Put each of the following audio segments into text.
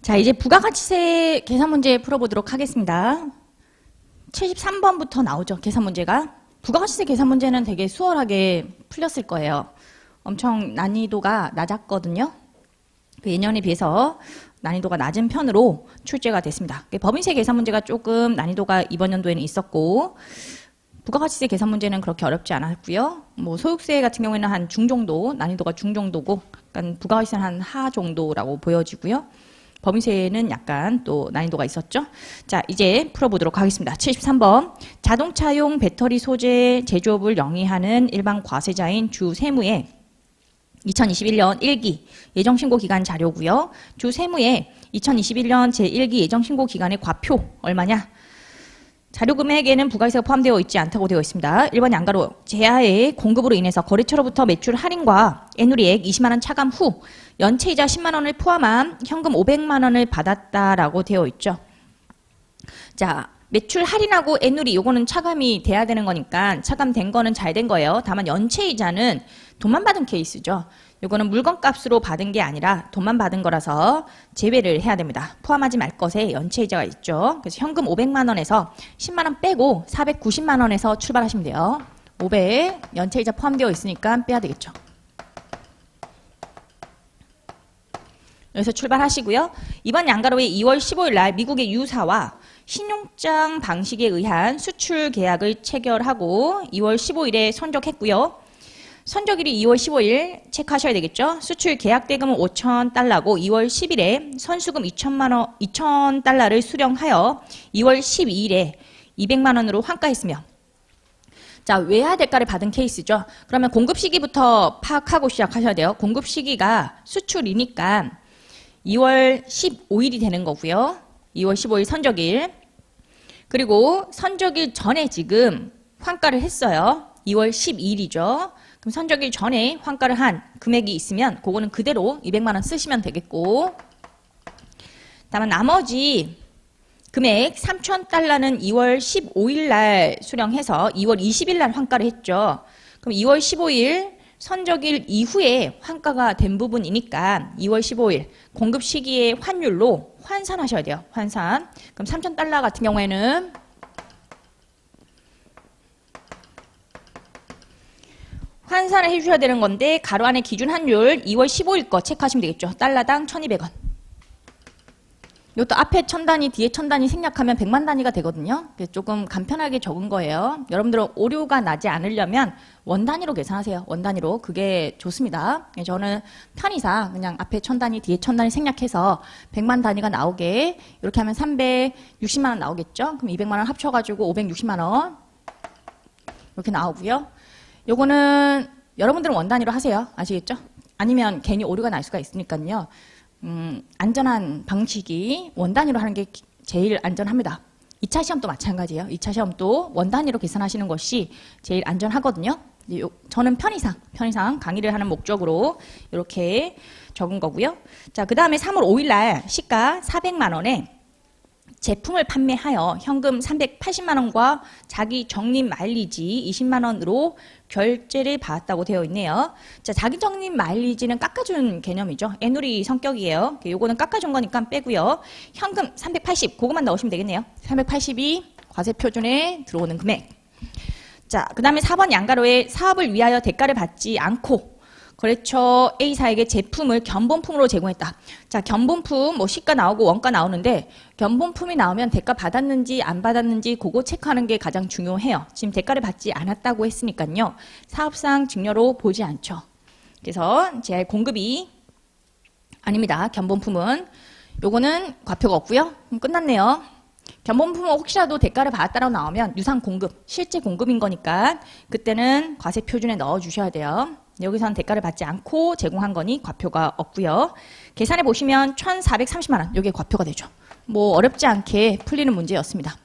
자, 이제 부가가치세 계산 문제 풀어보도록 하겠습니다. 73번부터 나오죠, 계산 문제가. 부가가치세 계산 문제는 되게 수월하게 풀렸을 거예요. 엄청 난이도가 낮았거든요. 예년에 비해서 난이도가 낮은 편으로 출제가 됐습니다. 법인세 계산 문제가 조금 난이도가 이번 연도에는 있었고, 부가가치세 계산 문제는 그렇게 어렵지 않았고요. 뭐 소득세 같은 경우에는 한 중 정도, 난이도가 중 정도고, 약간 부가가치세는 한 하 정도라고 보여지고요. 법인세는 약간 또 난이도가 있었죠. 자, 이제 풀어보도록 하겠습니다. 73번. 자동차용 배터리 소재 제조업을 영위하는 일반 과세자인 주 세무의 2021년 1기 예정신고 기간 자료고요. 주 세무의 2021년 제1기 예정신고 기간의 과표 얼마냐? 자료 금액에는 부가세가 포함되어 있지 않다고 되어 있습니다. 1번 양가로 제하의 공급으로 인해서 거래처로부터 매출 할인과 애누리액 20만 원 차감 후 연체이자 10만 원을 포함한 현금 500만 원을 받았다라고 되어 있죠. 자, 매출 할인하고 애누리 요거는 차감이 돼야 되는 거니까 차감된 거는 잘 된 거예요. 다만 연체이자는 돈만 받은 케이스죠. 요거는 물건값으로 받은 게 아니라 돈만 받은 거라서 제외를 해야 됩니다. 포함하지 말 것에 연체이자가 있죠. 그래서 현금 500만 원에서 10만 원 빼고 490만 원에서 출발하시면 돼요. 500 연체이자 포함되어 있으니까 빼야 되겠죠. 여기서 출발하시고요. 이번 양가로의 2월 15일 날 미국의 유사와 신용장 방식에 의한 수출 계약을 체결하고 2월 15일에 선적했고요. 선적일이 2월 15일 체크하셔야 되겠죠. 수출 계약 대금은 5,000달러고 2월 10일에 선수금 2,000달러를 수령하여 2월 12일에 200만 원으로 환가했으며 자, 외화 대가를 받은 케이스죠. 그러면 공급 시기부터 파악하고 시작하셔야 돼요. 공급 시기가 수출이니까 2월 15일이 되는 거고요. 2월 15일 선적일. 그리고 선적일 전에 지금 환가를 했어요. 2월 12일이죠. 그럼 선적일 전에 환가를 한 금액이 있으면 그거는 그대로 200만 원 쓰시면 되겠고 다만 나머지 금액 3,000달러는 2월 15일 날 수령해서 2월 20일 날 환가를 했죠. 그럼 2월 15일 선적일 이후에 환가가 된 부분이니까 2월 15일 공급 시기의 환율로 환산하셔야 돼요. 환산. 그럼 3,000달러 같은 경우에는 환산을 해주셔야 되는 건데 가로 안에 기준 환율 2월 15일 거 체크하시면 되겠죠. 달러당 1,200원. 이것도 앞에 1,000단위 뒤에 1,000단위 생략하면 100만 단위가 되거든요. 조금 간편하게 적은 거예요. 여러분들은 오류가 나지 않으려면 원 단위로 계산하세요. 원 단위로. 그게 좋습니다. 저는 편의상 그냥 앞에 1,000단위 뒤에 1,000단위 생략해서 100만 단위가 나오게 이렇게 하면 360만 원 나오겠죠. 그럼 200만 원 합쳐가지고 560만 원 이렇게 나오고요. 요거는 여러분들은 원 단위로 하세요. 아시겠죠? 아니면 괜히 오류가 날 수가 있으니까요. 안전한 방식이 원 단위로 하는 게 제일 안전합니다. 2차 시험도 마찬가지예요. 2차 시험도 원 단위로 계산하시는 것이 제일 안전하거든요. 저는 편의상 강의를 하는 목적으로 이렇게 적은 거고요. 자, 그 다음에 3월 5일 날 시가 400만 원에 제품을 판매하여 현금 380만 원과 자기 적립 마일리지 20만 원으로 결제를 받았다고 되어 있네요. 자, 자기 적립 마일리지는 깎아준 개념이죠. 애누리 성격이에요. 요거는 깎아준 거니까 빼고요. 현금 380, 그거만 넣으시면 되겠네요. 380이 과세 표준에 들어오는 금액. 자, 그 다음에 4번 양가로의 사업을 위하여 대가를 받지 않고 거래처 A사에게 제품을 견본품으로 제공했다. 자, 견본품 뭐 시가 나오고 원가 나오는데 견본품이 나오면 대가 받았는지 안 받았는지 그거 체크하는 게 가장 중요해요. 지금 대가를 받지 않았다고 했으니까요. 사업상 증여로 보지 않죠. 그래서 제 공급이 아닙니다. 견본품은 요거는 과표가 없고요. 그럼 끝났네요. 견본품은 혹시라도 대가를 받았다고 나오면 유상 공급, 실제 공급인 거니까 그때는 과세 표준에 넣어 주셔야 돼요. 여기서는 대가를 받지 않고 제공한 거니 과표가 없고요. 계산해 보시면 1,430만 원, 이게 과표가 되죠. 뭐 어렵지 않게 풀리는 문제였습니다.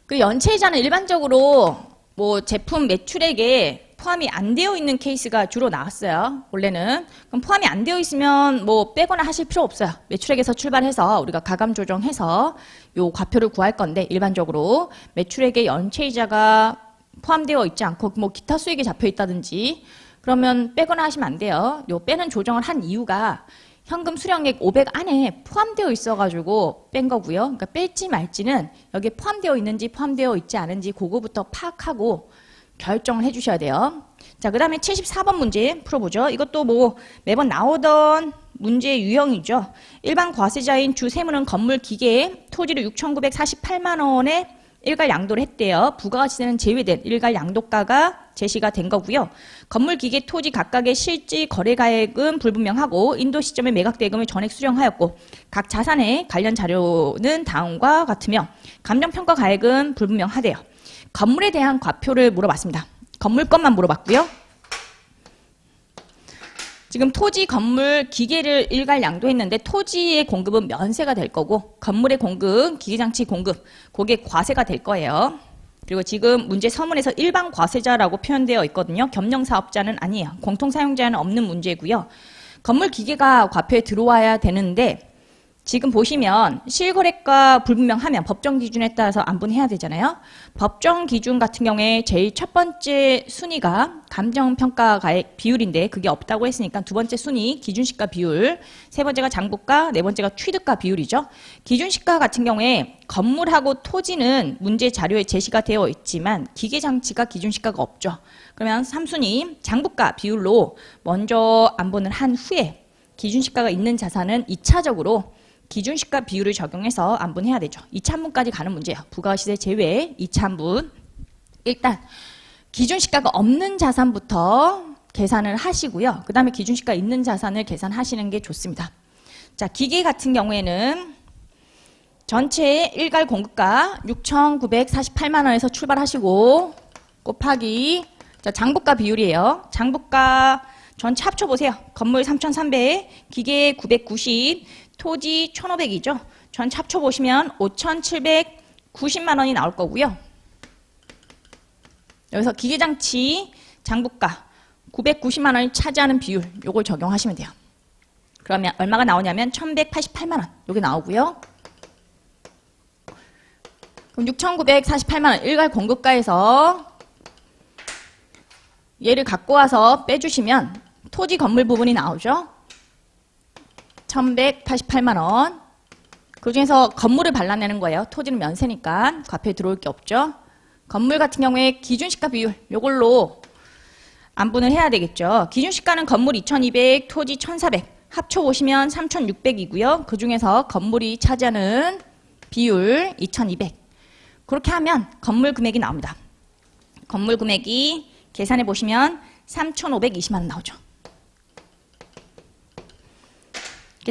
그 연체이자는 일반적으로 뭐 제품 매출액에 포함이 안 되어 있는 케이스가 주로 나왔어요. 원래는. 그럼 포함이 안 되어 있으면 뭐 빼거나 하실 필요 없어요. 매출액에서 출발해서 우리가 가감 조정해서 요 과표를 구할 건데 일반적으로 매출액에 연체이자가 포함되어 있지 않고 뭐 기타 수익이 잡혀 있다든지 그러면 빼거나 하시면 안 돼요. 요 빼는 조정을 한 이유가 현금 수령액 500 안에 포함되어 있어가지고 뺀 거고요. 그러니까 뺄지 말지는 여기에 포함되어 있는지 포함되어 있지 않은지 그거부터 파악하고 결정을 해주셔야 돼요. 자, 그 다음에 74번 문제 풀어보죠. 이것도 뭐 매번 나오던 문제 유형이죠. 일반 과세자인 주세무는 건물 기계에 토지를 6,948만 원에 일괄 양도를 했대요. 부가가치세는 제외된 일괄 양도가가 제시가 된 거고요. 건물 기계 토지 각각의 실질 거래가액은 불분명하고 인도 시점에 매각 대금을 전액 수령하였고 각 자산의 관련 자료는 다음과 같으며 감정평가 가액은 불분명하대요. 건물에 대한 과표를 물어봤습니다. 건물 것만 물어봤고요. 지금 토지, 건물, 기계를 일괄 양도했는데 토지의 공급은 면세가 될 거고 건물의 공급, 기계장치 공급, 그게 과세가 될 거예요. 그리고 지금 문제 서문에서 일반 과세자라고 표현되어 있거든요. 겸용사업자는 아니에요. 공통사용자는 없는 문제고요. 건물 기계가 과표에 들어와야 되는데 지금 보시면 실거래가 불분명하면 법정 기준에 따라서 안분해야 되잖아요. 법정 기준 같은 경우에 제일 첫 번째 순위가 감정평가 가액 비율인데 그게 없다고 했으니까 두 번째 순위 기준시가 비율, 세 번째가 장부가, 네 번째가 취득가 비율이죠. 기준시가 같은 경우에 건물하고 토지는 문제 자료에 제시가 되어 있지만 기계장치가 기준시가가 없죠. 그러면 3순위 장부가 비율로 먼저 안분을 한 후에 기준시가가 있는 자산은 2차적으로 기준시가 비율을 적용해서 안분해야 되죠. 2차 안분까지 가는 문제예요. 부가시세 제외 2차 안분. 일단 기준시가가 없는 자산부터 계산을 하시고요. 그 다음에 기준시가 있는 자산을 계산하시는 게 좋습니다. 자, 기계 같은 경우에는 전체 일괄 공급가 6,948만 원에서 출발하시고 곱하기 자, 장부가 비율이에요. 장부가 전체 합쳐보세요. 건물 3,300, 기계 990, 토지 1,500이죠. 전체 합쳐보시면 5,790만 원이 나올 거고요. 여기서 기계장치 장부가 990만 원이 차지하는 비율 요걸 적용하시면 돼요. 그러면 얼마가 나오냐면 1,188만 원 요게 나오고요. 그럼 6,948만 원 일괄 공급가에서 얘를 갖고 와서 빼주시면 토지 건물 부분이 나오죠. 1,188만 원. 그 중에서 건물을 발라내는 거예요. 토지는 면세니까 과표에 들어올 게 없죠. 건물 같은 경우에 기준시가 비율 요걸로 안분을 해야 되겠죠. 기준시가는 건물 2,200, 토지 1,400 합쳐보시면 3,600이고요. 그 중에서 건물이 차지하는 비율 2,200 그렇게 하면 건물 금액이 나옵니다. 건물 금액이 계산해 보시면 3,520만 원 나오죠.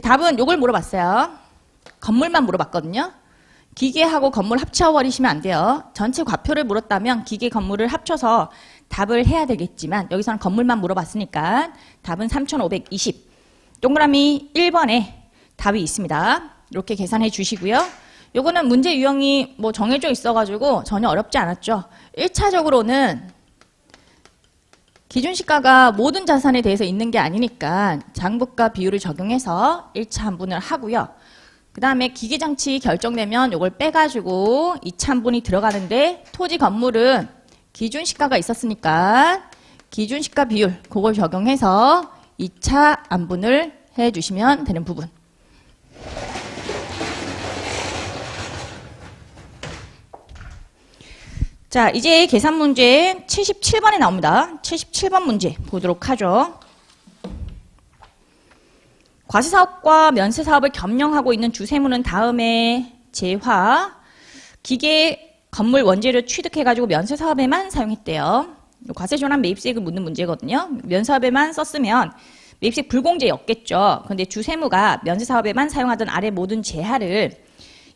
답은 요걸 물어봤어요. 건물만 물어봤거든요. 기계하고 건물 합쳐버리시면 안 돼요. 전체 과표를 물었다면 기계 건물을 합쳐서 답을 해야 되겠지만 여기서는 건물만 물어봤으니까 답은 3,520. 동그라미 1번에 답이 있습니다. 이렇게 계산해 주시고요. 요거는 문제 유형이 뭐 정해져 있어가지고 전혀 어렵지 않았죠. 1차적으로는 기준시가가 모든 자산에 대해서 있는 게 아니니까 장부가 비율을 적용해서 1차 한분을 하고요. 그 다음에 기계장치 결정되면 이걸 빼가지고 2차 한분이 들어가는데 토지 건물은 기준시가가 있었으니까 기준시가 비율 그걸 적용해서 2차 안분을 해주시면 되는 부분. 자, 이제 계산 문제 77번에 나옵니다. 77번 문제 보도록 하죠. 과세사업과 면세사업을 겸용하고 있는 주세무는 다음에 재화, 기계, 건물 원재료 취득해가지고 면세사업에만 사용했대요. 과세전환 매입세액을 묻는 문제거든요. 면사업에만 썼으면 매입세액 불공제였겠죠. 그런데 주세무가 면세사업에만 사용하던 아래 모든 재화를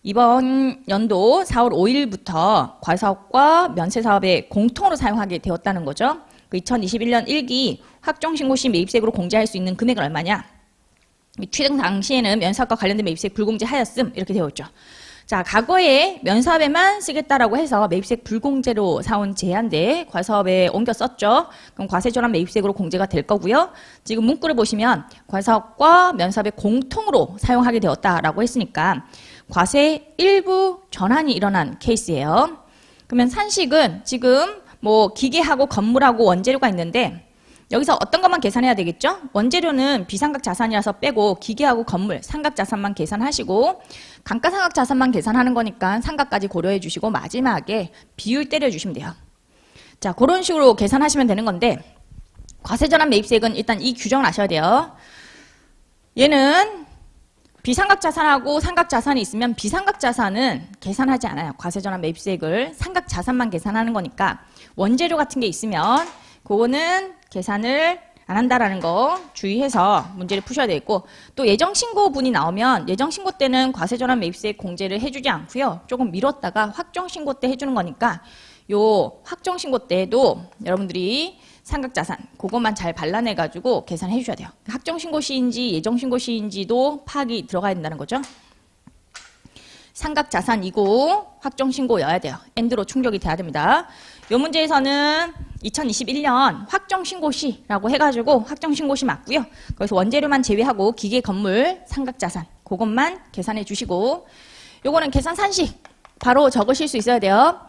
이번 연도 4월 5일부터 과세사업과 면세사업에 공통으로 사용하게 되었다는 거죠. 2021년 1기 확정신고 시 매입세액으로 공제할 수 있는 금액은 얼마냐? 취득 당시에는 면사업과 관련된 매입세액 불공제하였음 이렇게 되어 있죠. 자, 과거에 면사업에만 쓰겠다라고 해서 매입세액 불공제로 사온 제한데 과세사업에 옮겨 썼죠. 그럼 과세전환 매입세액으로 공제가 될 거고요. 지금 문구를 보시면 과세사업과 면사업에 공통으로 사용하게 되었다라고 했으니까 과세 일부 전환이 일어난 케이스예요. 그러면 산식은 지금 뭐 기계하고 건물하고 원재료가 있는데 여기서 어떤 것만 계산해야 되겠죠? 원재료는 비상각 자산이라서 빼고 기계하고 건물, 상각 자산만 계산하시고 감가상각 자산만 계산하는 거니까 상각까지 고려해 주시고 마지막에 비율 때려주시면 돼요. 자, 그런 식으로 계산하시면 되는 건데 과세전환 매입세액은 일단 이 규정을 아셔야 돼요. 얘는 비상각 자산하고 상각 자산이 있으면 비상각 자산은 계산하지 않아요. 과세전환 매입세액을 상각 자산만 계산하는 거니까 원재료 같은 게 있으면 그거는 계산을 안 한다라는 거 주의해서 문제를 푸셔야 되겠고 또 예정신고분이 나오면 예정신고 때는 과세전환 매입세액 공제를 해주지 않고요. 조금 미뤘다가 확정신고 때 해주는 거니까 요 확정신고 때에도 여러분들이 상각자산 그것만 잘 발라내가지고 계산해 주셔야 돼요. 확정신고 시인지 예정신고 시인지도 파악이 들어가야 된다는 거죠. 상각자산이고 확정신고여야 돼요. 엔드로 충족이 돼야 됩니다. 이 문제에서는 2021년 확정신고시라고 해가지고 확정신고시 맞고요. 거기서 원재료만 제외하고 기계, 건물, 상각자산 그것만 계산해 주시고 요거는 계산 산식 바로 적으실 수 있어야 돼요.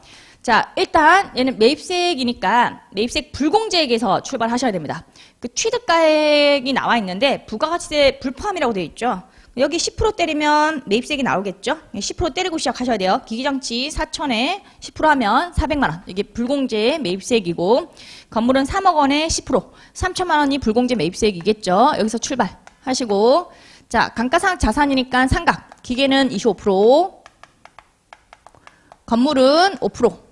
자, 일단 얘는 매입세액이니까 매입세액 불공제액에서 출발하셔야 됩니다. 그 취득가액이 나와 있는데 부가가치세 불포함이라고 되어 있죠. 여기 10% 때리면 매입세액이 나오겠죠. 10% 때리고 시작하셔야 돼요. 기기장치 4천에 10% 하면 400만 원. 이게 불공제 매입세액이고 건물은 3억 원에 10%, 3천만 원이 불공제 매입세액이겠죠. 여기서 출발하시고 자, 감가상각 자산이니까 상각. 기계는 25%, 건물은 5%.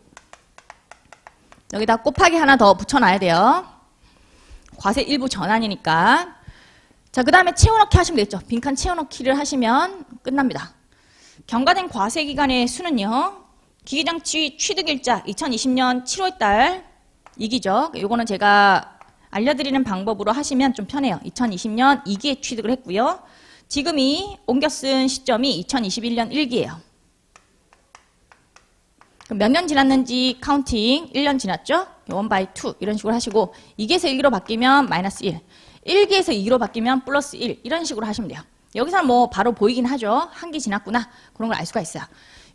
여기다 곱하기 하나 더 붙여놔야 돼요. 과세 일부 전환이니까. 자, 그 다음에 채워넣기 하시면 되겠죠. 빈칸 채워넣기를 하시면 끝납니다. 경과된 과세기간의 수는요. 기계장치 취득일자 2020년 7월달 이기죠. 요거는 제가 알려드리는 방법으로 하시면 좀 편해요. 2020년 2기에 취득을 했고요. 지금이 옮겨 쓴 시점이 2021년 1기예요. 몇 년 지났는지 카운팅 1년 지났죠? 1/2 이런 식으로 하시고 2기에서 1기로 바뀌면 마이너스 1, 1기에서 2기로 바뀌면 플러스 1 이런 식으로 하시면 돼요. 여기서는 뭐 바로 보이긴 하죠. 한 기 지났구나 그런 걸 알 수가 있어요.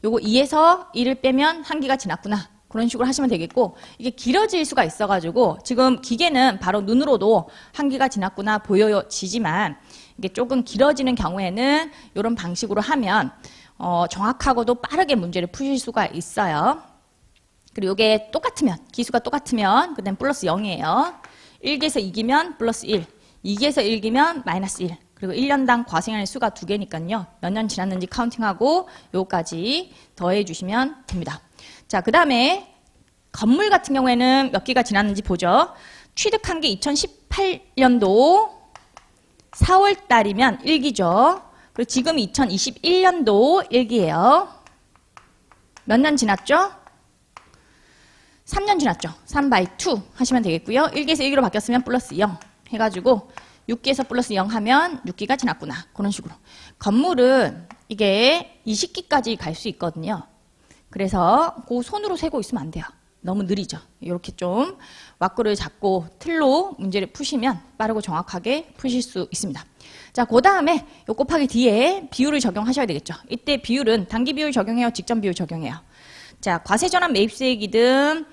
요거 2에서 1을 빼면 한 기가 지났구나 그런 식으로 하시면 되겠고 이게 길어질 수가 있어가지고 지금 기계는 바로 눈으로도 한 기가 지났구나 보여지지만 이게 조금 길어지는 경우에는 이런 방식으로 하면 정확하고도 빠르게 문제를 푸실 수가 있어요. 그리고 이게 똑같으면, 기수가 똑같으면 그다음 플러스 0이에요. 1기에서 2기면 플러스 1, 2기에서 1기면 마이너스 1. 그리고 1년당 과세량의 수가 2개니까요. 몇 년 지났는지 카운팅하고 요거까지 더해 주시면 됩니다. 자, 그 다음에 건물 같은 경우에는 몇 기가 지났는지 보죠. 취득한 게 2018년도 4월 달이면 1기죠. 그리고 지금 2021년도 1기예요. 몇 년 지났죠? 3년 지났죠. 3/2 하시면 되겠고요. 1기에서 1기로 바뀌었으면 플러스 0 해가지고 6기에서 플러스 0 하면 6기가 지났구나. 그런 식으로. 건물은 이게 20기까지 갈 수 있거든요. 그래서 그 손으로 세고 있으면 안 돼요. 너무 느리죠. 이렇게 좀 왁구를 잡고 틀로 문제를 푸시면 빠르고 정확하게 푸실 수 있습니다. 자, 그 다음에 요 곱하기 뒤에 비율을 적용하셔야 되겠죠. 이때 비율은 단기 비율 적용해요? 직전 비율 적용해요? 자, 과세전환 매입세액이든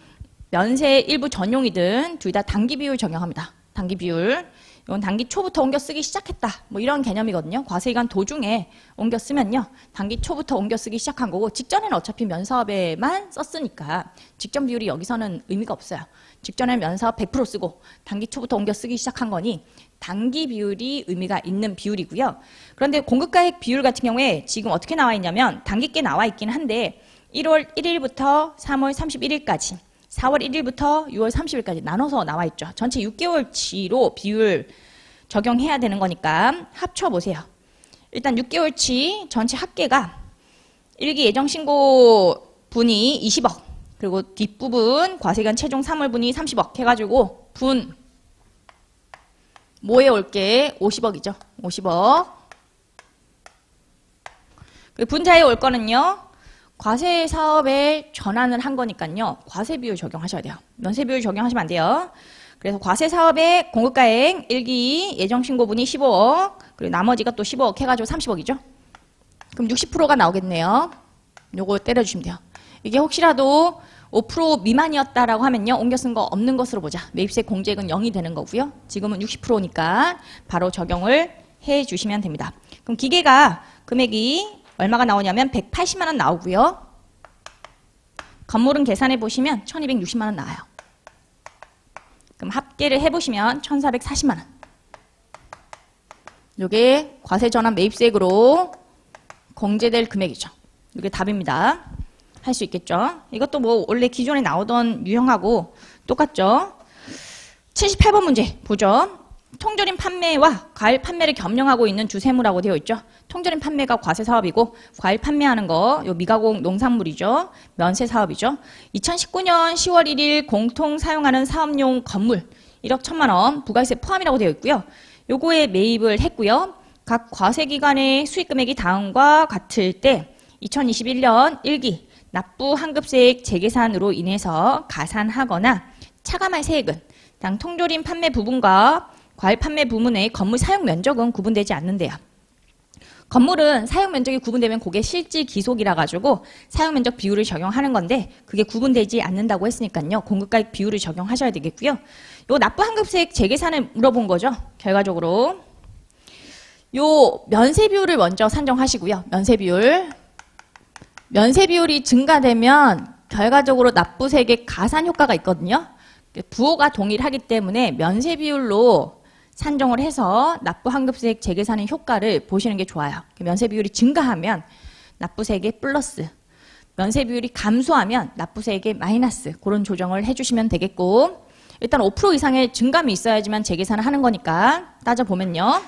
면세 일부 전용이든 둘 다 단기 비율 적용합니다. 단기 비율. 이건 단기 초부터 옮겨 쓰기 시작했다. 뭐 이런 개념이거든요. 과세기간 도중에 옮겨 쓰면요. 단기 초부터 옮겨 쓰기 시작한 거고 직전에는 어차피 면사업에만 썼으니까 직전 비율이 여기서는 의미가 없어요. 직전에는 면사업 100% 쓰고 단기 초부터 옮겨 쓰기 시작한 거니 단기 비율이 의미가 있는 비율이고요. 그런데 공급가액 비율 같은 경우에 지금 어떻게 나와 있냐면 단기께 나와 있긴 한데 1월 1일부터 3월 31일까지 4월 1일부터 6월 30일까지 나눠서 나와 있죠. 전체 6개월치로 비율 적용해야 되는 거니까 합쳐보세요. 일단 6개월치 전체 합계가 1기 예정신고 분이 20억 그리고 뒷부분 과세기간 최종 3월 분이 30억 해가지고 분 뭐에 올게 50억이죠. 50억. 그 분자에 올 거는요. 과세 사업에 전환을 한 거니까요. 과세 비율 적용하셔야 돼요. 면세 비율 적용하시면 안 돼요. 그래서 과세 사업의 공급가액 1기 예정신고분이 15억 그리고 나머지가 또 15억 해가지고 30억이죠. 그럼 60%가 나오겠네요. 요거 때려주시면 돼요. 이게 혹시라도 5% 미만이었다라고 하면요. 옮겨 쓴 거 없는 것으로 보자. 매입세 공제액은 0이 되는 거고요. 지금은 60%니까 바로 적용을 해 주시면 됩니다. 그럼 기계가 금액이 얼마가 나오냐면 180만 원 나오고요. 건물은 계산해 보시면 1260만 원 나와요. 그럼 합계를 해보시면 1440만 원. 이게 과세전환 매입세액으로 공제될 금액이죠. 이게 답입니다. 할 수 있겠죠. 이것도 뭐 원래 기존에 나오던 유형하고 똑같죠. 78번 문제 보죠. 통조림 판매와 과일 판매를 겸용하고 있는 주세무라고 되어 있죠. 통조림 판매가 과세 사업이고 과일 판매하는 거 요 미가공 농산물이죠. 면세 사업이죠. 2019년 10월 1일 공통 사용하는 사업용 건물 1억 1천만 원 부가세 포함이라고 되어 있고요. 요거에 매입을 했고요. 각 과세 기간의 수익 금액이 다음과 같을 때 2021년 1기 납부 환급세액 재계산으로 인해서 가산하거나 차감할 세액은 당 통조림 판매 부분과 과일 판매 부문의 건물 사용 면적은 구분되지 않는데요. 건물은 사용 면적이 구분되면 그게 실질 기속이라 가지고 사용 면적 비율을 적용하는 건데 그게 구분되지 않는다고 했으니까요. 공급가액 비율을 적용하셔야 되겠고요. 요 납부 환급세액 재계산을 물어본 거죠. 결과적으로 요 면세 비율을 먼저 산정하시고요. 면세 비율이 증가되면 결과적으로 납부세액의 가산 효과가 있거든요. 부호가 동일하기 때문에 면세 비율로 산정을 해서 납부 환급세액 재계산의 효과를 보시는 게 좋아요. 면세 비율이 증가하면 납부세액의 플러스, 면세 비율이 감소하면 납부세액의 마이너스 그런 조정을 해주시면 되겠고 일단 5% 이상의 증감이 있어야지만 재계산을 하는 거니까 따져보면요.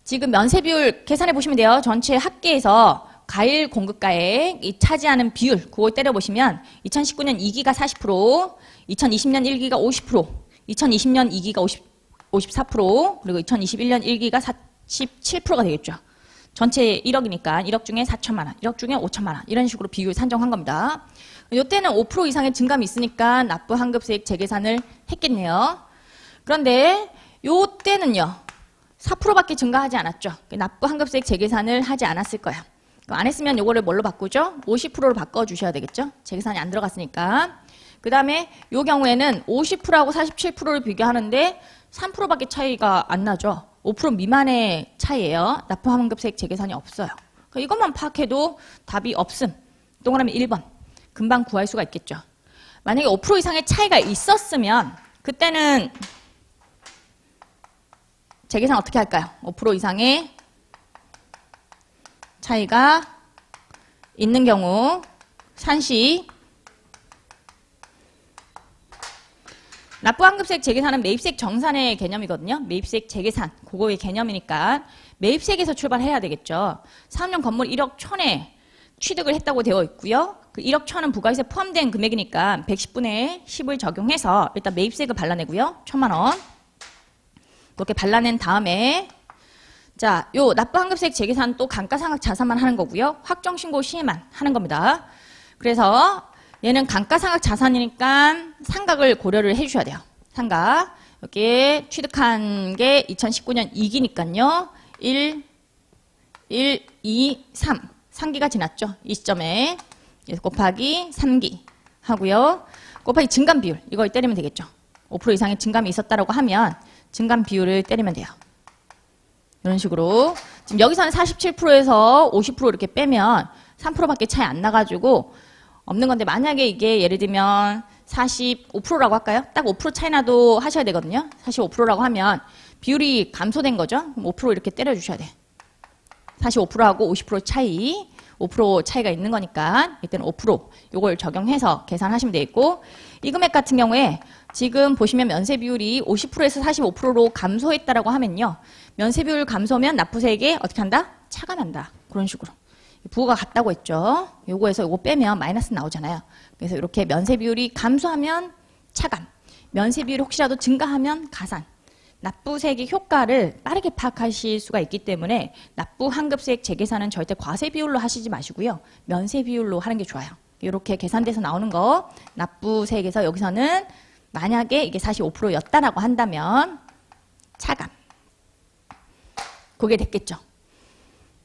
지금 면세 비율 계산해 보시면 돼요. 전체 합계에서 과일 공급가액 이 차지하는 비율 그걸 때려보시면 2019년 2기가 40%, 2020년 1기가 50%, 2020년 2기가 54%, 그리고 2021년 1기가 47%가 되겠죠. 전체 1억이니까 1억 중에 4천만 원, 1억 중에 5천만 원 이런 식으로 비율 산정한 겁니다. 이때는 5% 이상의 증감이 있으니까 납부 환급세액 재계산을 했겠네요. 그런데 이때는요. 4%밖에 증가하지 않았죠. 납부 환급세액 재계산을 하지 않았을 거예요. 안 했으면 이거를 뭘로 바꾸죠? 50%로 바꿔주셔야 되겠죠? 재계산이 안 들어갔으니까. 그 다음에 이 경우에는 50%하고 47%를 비교하는데 3%밖에 차이가 안 나죠. 5% 미만의 차이예요. 납부 환급세액 재계산이 없어요. 그러니까 이것만 파악해도 답이 없음. 동그라미 1번. 금방 구할 수가 있겠죠. 만약에 5% 이상의 차이가 있었으면 그때는 재계산 어떻게 할까요? 5% 이상의 차이가 있는 경우 산시 납부 환급세액 재계산은 매입세액 정산의 개념이거든요. 매입세액 재계산 그거의 개념이니까 매입세액에서 출발해야 되겠죠. 사업용 건물 1억 1천에 취득을 했다고 되어 있고요. 그 1억 1천은 부가세 포함된 금액이니까 110분의 10을 적용해서 일단 매입세액을 발라내고요. 1천만 원 그렇게 발라낸 다음에 자, 요 납부 환급세액 재계산 또 감가상각 자산만 하는 거고요. 확정신고 시에만 하는 겁니다. 그래서 얘는 감가상각 자산이니까 상각을 고려를 해주셔야 돼요. 상각. 여기 취득한 게 2019년 2기니까요. 1, 2, 3. 3기가 지났죠. 이 시점에. 곱하기 3기 하고요. 곱하기 증감 비율. 이걸 때리면 되겠죠. 5% 이상의 증감이 있었다라고 하면 증감 비율을 때리면 돼요. 이런 식으로 지금 여기서는 47%에서 50% 이렇게 빼면 3%밖에 차이 안 나가지고 없는 건데 만약에 이게 예를 들면 45%라고 할까요? 딱 5% 차이 나도 하셔야 되거든요. 45%라고 하면 비율이 감소된 거죠. 그럼 5% 이렇게 때려주셔야 돼. 45%하고 50% 차이 5% 차이가 있는 거니까 이때는 5% 요걸 적용해서 계산하시면 되겠고 이 금액 같은 경우에 지금 보시면 면세 비율이 50%에서 45%로 감소했다라고 하면요. 면세 비율 감소면 납부세액에 어떻게 한다? 차감한다. 그런 식으로. 부호가 같다고 했죠. 요거에서 요거 빼면 마이너스 나오잖아요. 그래서 이렇게 면세 비율이 감소하면 차감, 면세 비율이 혹시라도 증가하면 가산. 납부세액의 효과를 빠르게 파악하실 수가 있기 때문에 납부 환급세액 재계산은 절대 과세 비율로 하시지 마시고요. 면세 비율로 하는 게 좋아요. 이렇게 계산돼서 나오는 거 납부세액에서 여기서는 만약에 이게 45%였다라고 한다면 차감. 그게 됐겠죠.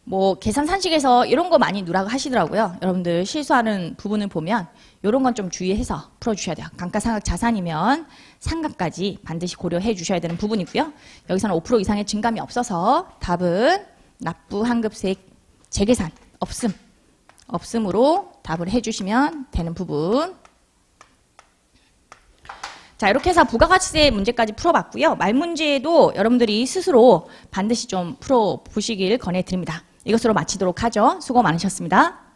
뭐 계산 산식에서 이런 거 많이 누락을 하시더라고요. 여러분들 실수하는 부분을 보면 이런 건 좀 주의해서 풀어주셔야 돼요. 감가상각 자산이면 상각까지 반드시 고려해 주셔야 되는 부분이고요. 여기서는 5% 이상의 증감이 없어서 답은 납부 환급세액 재계산 없음으로 답을 해주시면 되는 부분. 자, 이렇게 해서 부가가치세 문제까지 풀어봤고요. 말 문제도 여러분들이 스스로 반드시 좀 풀어보시길 권해드립니다. 이것으로 마치도록 하죠. 수고 많으셨습니다.